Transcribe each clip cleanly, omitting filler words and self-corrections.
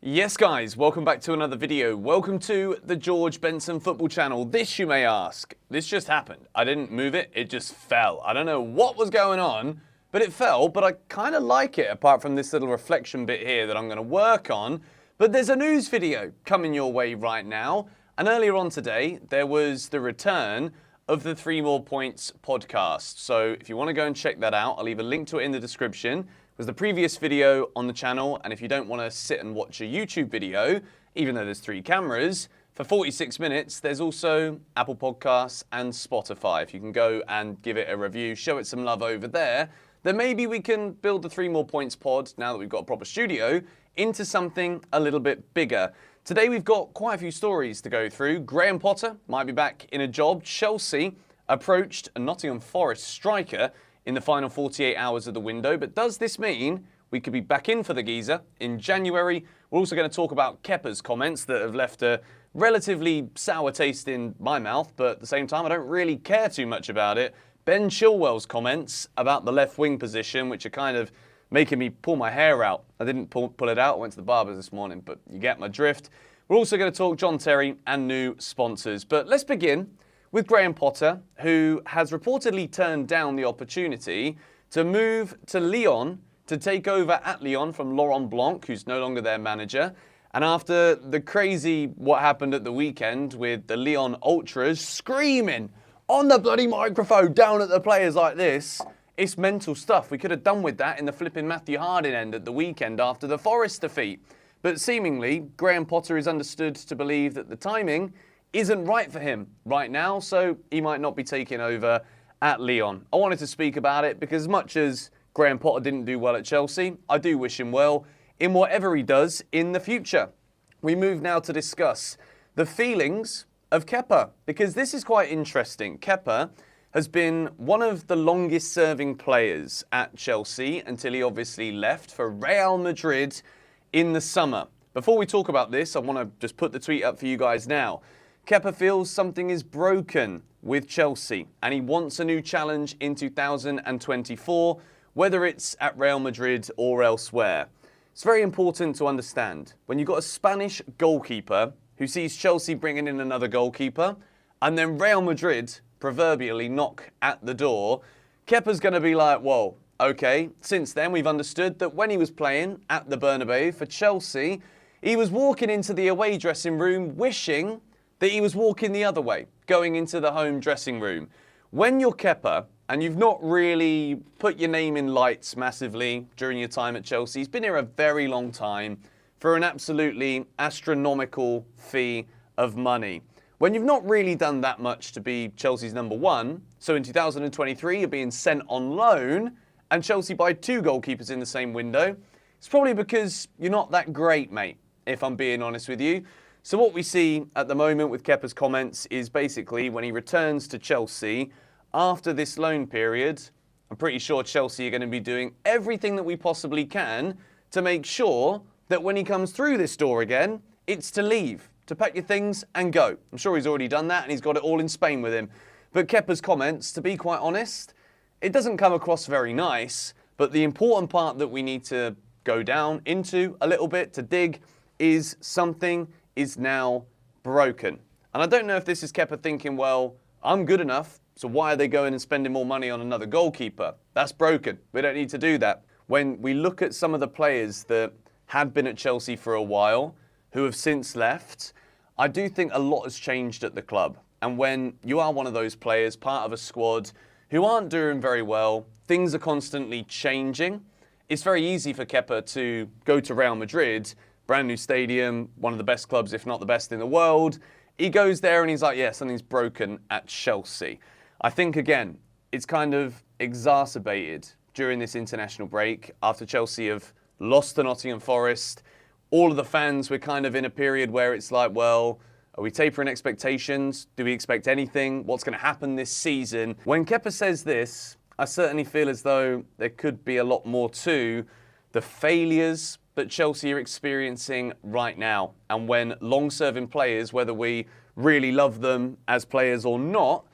Yes guys, welcome back to another video. Welcome to the George Benson football channel. This, you may ask, this just happened. I didn't move it, it just fell. I don't know what was going on, but it fell, but I kind of like it apart from this little reflection bit here that I'm going to work on. But there's a news video coming your way right now. And earlier on today, there was the return of the 3 More Points podcast. So if you want to go and check that out, I'll leave a link to it in the description. It was the previous video on the channel, and if you don't want to sit and watch a YouTube video, even though there's 3 cameras, for 46 minutes, there's also Apple Podcasts and Spotify. If you can go and give it a review, show it some love over there, then maybe we can build the 3 More Points pod, now that we've got a proper studio, into something a little bit bigger. Today we've got quite a few stories to go through. Graham Potter might be back in a job. Chelsea approached a Nottingham Forest striker in the final 48 hours of the window. But does this mean we could be back in for the geezer in January? We're also going to talk about Kepa's comments that have left a relatively sour taste in my mouth, but at the same time I don't really care too much about it. Ben Chilwell's comments about the left wing position, which are kind of making me pull my hair out. I didn't pull it out, I went to the barber this morning, but you get my drift. We're also going to talk John Terry and new sponsors. But let's begin with Graham Potter, who has reportedly turned down the opportunity to move to Lyon to take over at Lyon from Laurent Blanc, who's no longer their manager. And after the crazy what happened at the weekend with the Lyon Ultras screaming on the bloody microphone down at the players like this, it's mental stuff. We could have done with that in the flipping Matthew Harding end at the weekend after the Forest defeat. But seemingly, Graham Potter is understood to believe that the timing isn't right for him right now, so he might not be taking over at Lyon. I wanted to speak about it because as much as Graham Potter didn't do well at Chelsea, I do wish him well in whatever he does in the future. We move now to discuss the feelings of Kepa, because this is quite interesting. Kepa has been one of the longest serving players at Chelsea until he obviously left for Real Madrid in the summer. Before we talk about this, I want to just put the tweet up for you guys now. Kepa feels something is broken with Chelsea and he wants a new challenge in 2024, whether it's at Real Madrid or elsewhere. It's very important to understand when you've got a Spanish goalkeeper who sees Chelsea bringing in another goalkeeper and then Real Madrid proverbially knock at the door, Kepa's going to be like, whoa, okay. Since then, we've understood that when he was playing at the Bernabeu for Chelsea, he was walking into the away dressing room wishing that he was walking the other way, going into the home dressing room. When you're Kepa and you've not really put your name in lights massively during your time at Chelsea, he's been here a very long time for an absolutely astronomical fee of money. When you've not really done that much to be Chelsea's number 1, so in 2023 you're being sent on loan and Chelsea buy 2 goalkeepers in the same window, it's probably because you're not that great, mate, if I'm being honest with you. So what we see at the moment with Kepa's comments is basically when he returns to Chelsea after this loan period, I'm pretty sure Chelsea are going to be doing everything that we possibly can to make sure that when he comes through this door again, it's to leave, to pack your things and go. I'm sure he's already done that and he's got it all in Spain with him. But Kepa's comments, to be quite honest, it doesn't come across very nice, but the important part that we need to go down into a little bit to dig is something is now broken. And I don't know if this is Kepa thinking, well, I'm good enough, so why are they going and spending more money on another goalkeeper? That's broken. We don't need to do that. When we look at some of the players that have been at Chelsea for a while, who have since left, I do think a lot has changed at the club. And when you are one of those players, part of a squad who aren't doing very well, things are constantly changing. It's very easy for Kepa to go to Real Madrid, brand new stadium, one of the best clubs, if not the best in the world. He goes there and he's like, yeah, something's broken at Chelsea. I think, again, it's kind of exacerbated during this international break after Chelsea have lost to Nottingham Forest. All of the fans were kind of in a period where it's like, well, are we tapering expectations? Do we expect anything? What's going to happen this season? When Kepa says this, I certainly feel as though there could be a lot more to the failures that Chelsea are experiencing right now. And when long-serving players, whether we really love them as players or not,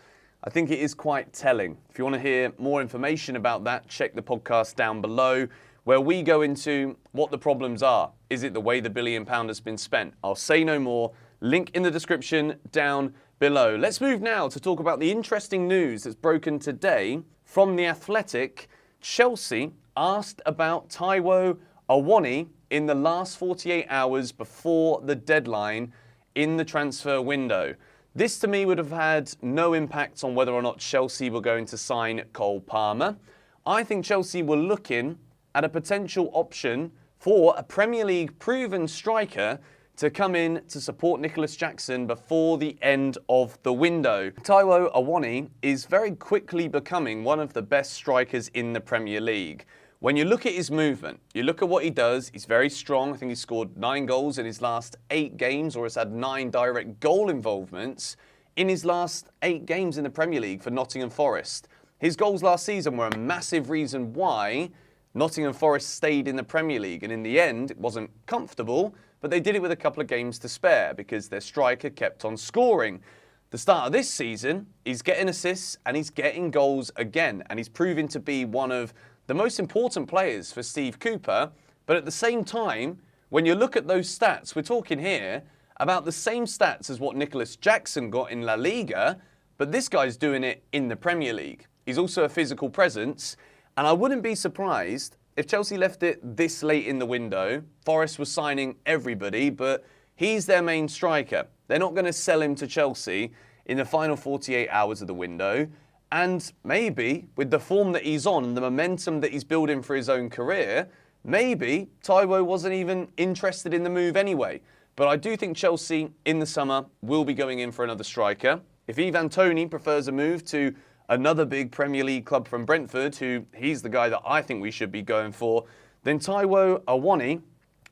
I think it is quite telling. If you want to hear more information about that, check the podcast down below. where we go into what the problems are. Is it the way the £1 billion has been spent? I'll say no more. Link in the description down below. Let's move now to talk about the interesting news that's broken today from The Athletic. Chelsea asked about Taiwo Awoniyi in the last 48 hours before the deadline in the transfer window. This to me would have had no impact on whether or not Chelsea were going to sign Cole Palmer. I think Chelsea were looking at a potential option for a Premier League proven striker to come in to support Nicholas Jackson before the end of the window. Taiwo Awoniyi is very quickly becoming one of the best strikers in the Premier League. When you look at his movement, you look at what he does, he's very strong. I think he's scored 9 goals in his last 8 games, or has had 9 direct goal involvements in his last 8 games in the Premier League for Nottingham Forest. His goals last season were a massive reason why Nottingham Forest stayed in the Premier League. And in the end, it wasn't comfortable, but they did it with a couple of games to spare because their striker kept on scoring. The start of this season, he's getting assists and he's getting goals again. And he's proving to be one of the most important players for Steve Cooper. But at the same time, when you look at those stats, we're talking here about the same stats as what Nicholas Jackson got in La Liga, but this guy's doing it in the Premier League. He's also a physical presence, and I wouldn't be surprised if Chelsea left it this late in the window. Forest was signing everybody, but he's their main striker. They're not going to sell him to Chelsea in the final 48 hours of the window. And maybe with the form that he's on and the momentum that he's building for his own career, maybe Taiwo wasn't even interested in the move anyway. But I do think Chelsea in the summer will be going in for another striker. If Ivan Toney prefers a move to another big Premier League club from Brentford, who he's the guy that I think we should be going for, then Taiwo Awoniyi,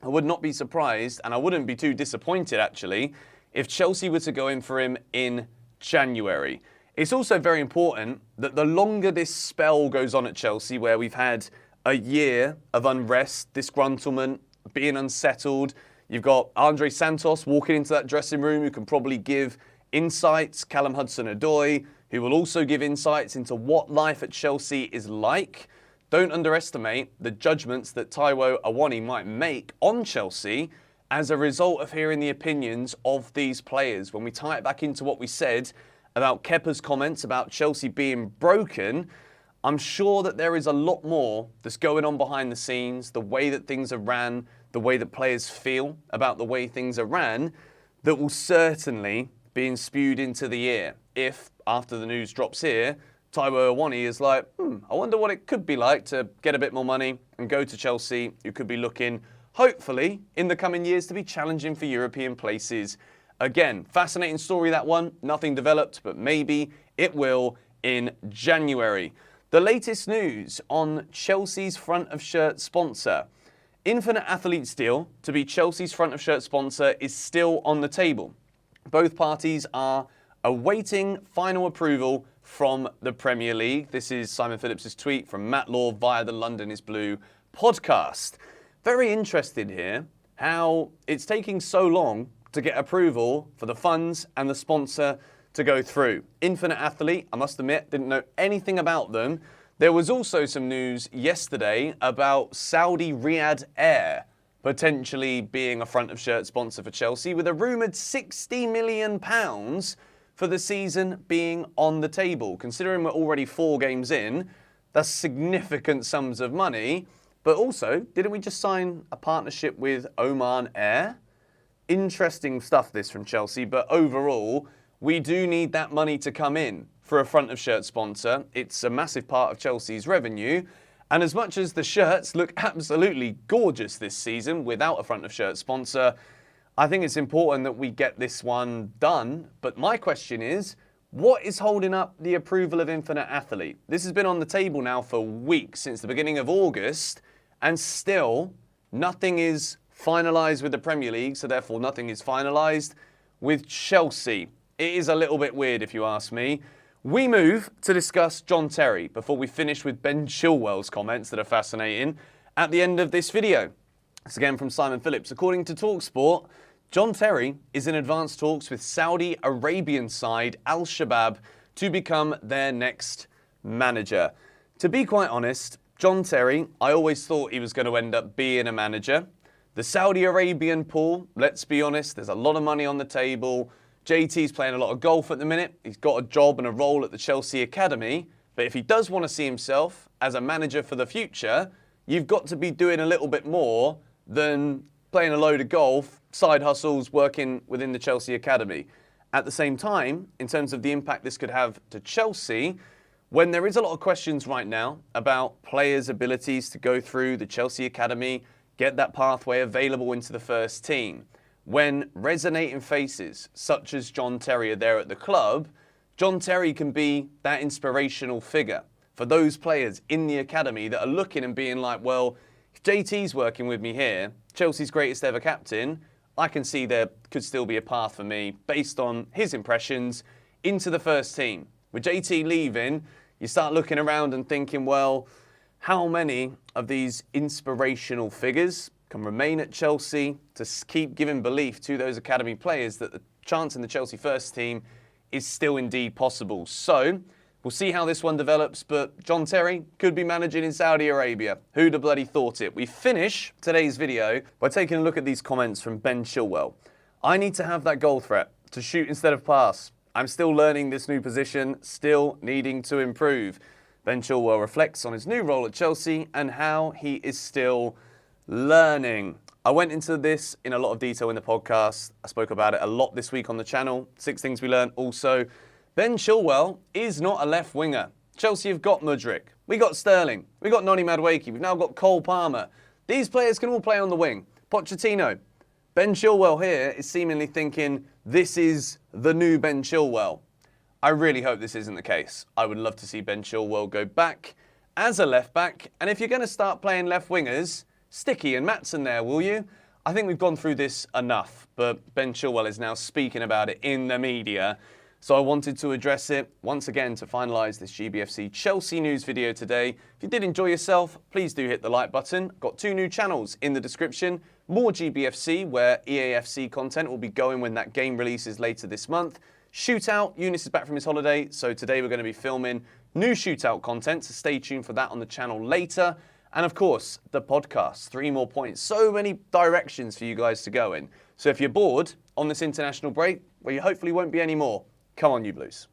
I would not be surprised, and I wouldn't be too disappointed actually, if Chelsea were to go in for him in January. It's also very important that the longer this spell goes on at Chelsea, where we've had a year of unrest, disgruntlement, being unsettled, you've got Andre Santos walking into that dressing room who can probably give insights, Callum Hudson-Odoi, who will also give insights into what life at Chelsea is like. Don't underestimate the judgments that Taiwo Awoniyi might make on Chelsea as a result of hearing the opinions of these players. When we tie it back into what we said about Kepa's comments about Chelsea being broken, I'm sure that there is a lot more that's going on behind the scenes, the way that things are ran, the way that players feel about the way things are ran, that will certainly be spewed into the ear if, after the news drops here, Taiwo Awoniyi is like, I wonder what it could be like to get a bit more money and go to Chelsea, who could be looking, hopefully, in the coming years to be challenging for European places. Again, fascinating story, that one. Nothing developed, but maybe it will in January. The latest news on Chelsea's front of shirt sponsor. Infinite Athletes deal to be Chelsea's front of shirt sponsor is still on the table. Both parties are awaiting final approval from the Premier League. This is Simon Phillips' tweet from Matt Law via the London is Blue podcast. Very interested here how it's taking so long to get approval for the funds and the sponsor to go through. Infinite Athlete, I must admit, didn't know anything about them. There was also some news yesterday about Saudi Riyadh Air potentially being a front of shirt sponsor for Chelsea, with a rumoured £60 million for the season being on the table. Considering we're already 4 games in, that's significant sums of money. But also, didn't we just sign a partnership with Oman Air? Interesting stuff this from Chelsea, but overall, we do need that money to come in for a front of shirt sponsor. It's a massive part of Chelsea's revenue. And as much as the shirts look absolutely gorgeous this season without a front of shirt sponsor, I think it's important that we get this one done. But my question is, what is holding up the approval of Infinite Athlete? This has been on the table now for weeks, since the beginning of August, and still nothing is finalised with the Premier League, so therefore nothing is finalised with Chelsea. It is a little bit weird if you ask me. We move to discuss John Terry before we finish with Ben Chilwell's comments that are fascinating at the end of this video. It's again from Simon Phillips. According to TalkSport, John Terry is in advanced talks with Saudi Arabian side Al-Shabaab to become their next manager. To be quite honest, John Terry, I always thought he was going to end up being a manager. The Saudi Arabian pool, let's be honest, there's a lot of money on the table. JT's playing a lot of golf at the minute. He's got a job and a role at the Chelsea Academy. But if he does want to see himself as a manager for the future, you've got to be doing a little bit more than playing a load of golf, side hustles, working within the Chelsea Academy. At the same time, in terms of the impact this could have to Chelsea, when there is a lot of questions right now about players' abilities to go through the Chelsea Academy, get that pathway available into the first team, when resonating faces such as John Terry are there at the club, John Terry can be that inspirational figure for those players in the academy that are looking and being like, well, if JT's working with me here, Chelsea's greatest ever captain, I can see there could still be a path for me based on his impressions into the first team. With JT leaving, you start looking around and thinking, well, how many of these inspirational figures can remain at Chelsea to keep giving belief to those academy players that the chance in the Chelsea first team is still indeed possible? So we'll see how this one develops, but John Terry could be managing in Saudi Arabia. Who'd have bloody thought it? We finish today's video by taking a look at these comments from Ben Chilwell. I need to have that goal threat, to shoot instead of pass. I'm still learning this new position, still needing to improve. Ben Chilwell reflects on his new role at Chelsea and how he is still learning. I went into this in a lot of detail in the podcast. I spoke about it a lot this week on the channel. 6 things we learned also. Ben Chilwell is not a left winger. Chelsea have got Mudryk. We got Sterling. We got Noni Madueke. We've now got Cole Palmer. These players can all play on the wing. Pochettino. Ben Chilwell here is seemingly thinking this is the new Ben Chilwell. I really hope this isn't the case. I would love to see Ben Chilwell go back as a left back. And if you're going to start playing left wingers, Sticky and Maatsen there, will you? I think we've gone through this enough, but Ben Chilwell is now speaking about it in the media. So I wanted to address it once again to finalise this GBFC Chelsea news video today. If you did enjoy yourself, please do hit the like button. Got 2 new channels in the description. More GBFC, where EAFC content will be going when that game releases later this month. Shootout, Eunice is back from his holiday, so today we're going to be filming new Shootout content, so stay tuned for that on the channel later. And of course, the podcast, 3 more points. So many directions for you guys to go in. So if you're bored on this international break, well, you hopefully won't be any more. Come on, you Blues.